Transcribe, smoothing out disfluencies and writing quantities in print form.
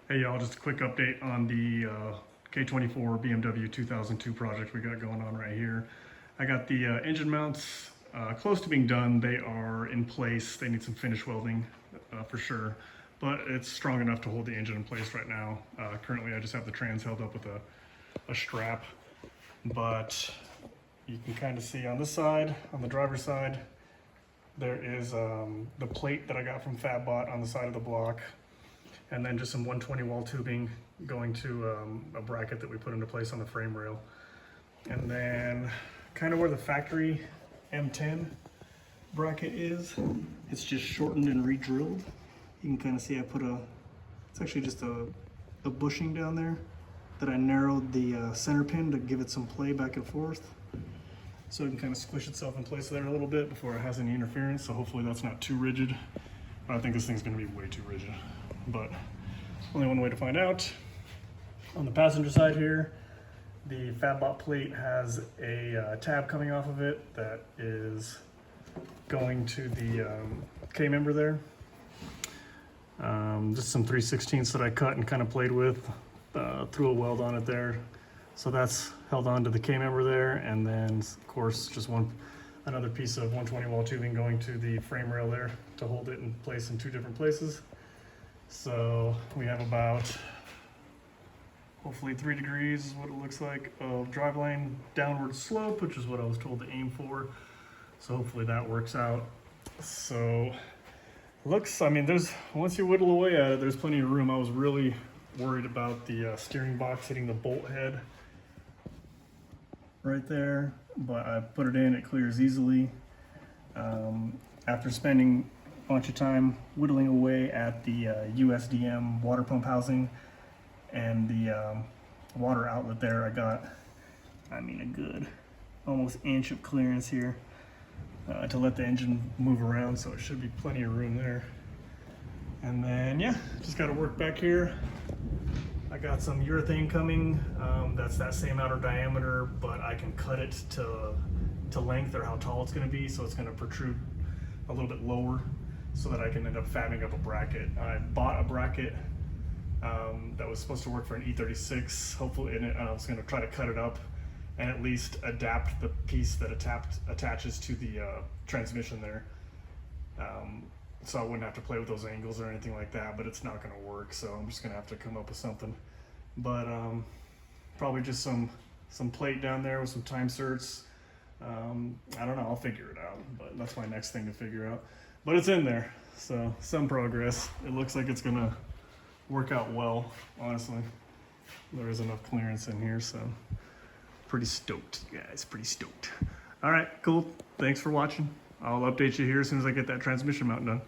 Hey y'all, just a quick update on the K24 BMW 2002 project we got going on right here. I got the engine mounts close to being done. They are in place. They need some finish welding for sure, but it's strong enough to hold the engine in place right now. Currently I just have the trans held up with a strap, but you can kind of see on this side, on the driver's side, there is the plate that I got from FabBot on the side of the block. And then just some 120 wall tubing going to a bracket that we put into place on the frame rail. And then kind of where the factory M10 bracket is, it's just shortened and re-drilled. You can kind of see I put it's actually just a bushing down there that I narrowed the center pin to give it some play back and forth. So it can kind of squish itself in place there a little bit before it has any interference. So hopefully that's not too rigid. But I think this thing's gonna be way too rigid. But only one way to find out. On the passenger side here, the FabBot plate has a tab coming off of it that is going to the K member there. Just some 3/16 that I cut and kind of played with, threw a weld on it there. So that's held on to the K member there, and then of course just another piece of 120 wall tubing going to the frame rail there to hold it in place in two different places. So we have about, hopefully 3 degrees is what it looks like, of driveline downward slope, which is what I was told to aim for. So hopefully that works out. So I mean, once you whittle away at it, there's plenty of room. I was really worried about the steering box hitting the bolt head right there, but I put it in, it clears easily. After spending bunch of time whittling away at the USDM water pump housing and the water outlet there, I got, I mean, a good almost inch of clearance here to let the engine move around, so it should be plenty of room there. And then yeah, just got to work back here. I got some urethane coming, that's that same outer diameter, but I can cut it to length or how tall it's going to be, so it's going to protrude a little bit lower, so that I can end up fabbing up a bracket. I bought a bracket that was supposed to work for an E36, hopefully, and I was gonna try to cut it up and at least adapt the piece that attaches to the transmission there. So I wouldn't have to play with those angles or anything like that, but it's not gonna work, so I'm just gonna have to come up with something. But probably just some plate down there with some time certs. I don't know, I'll figure it out, but that's my next thing to figure out. But it's in there, so some progress. It looks like it's gonna work out well, honestly. There is enough clearance in here, so pretty stoked, guys, pretty stoked. All right, cool, thanks for watching. I'll update you here as soon as I get that transmission mount done.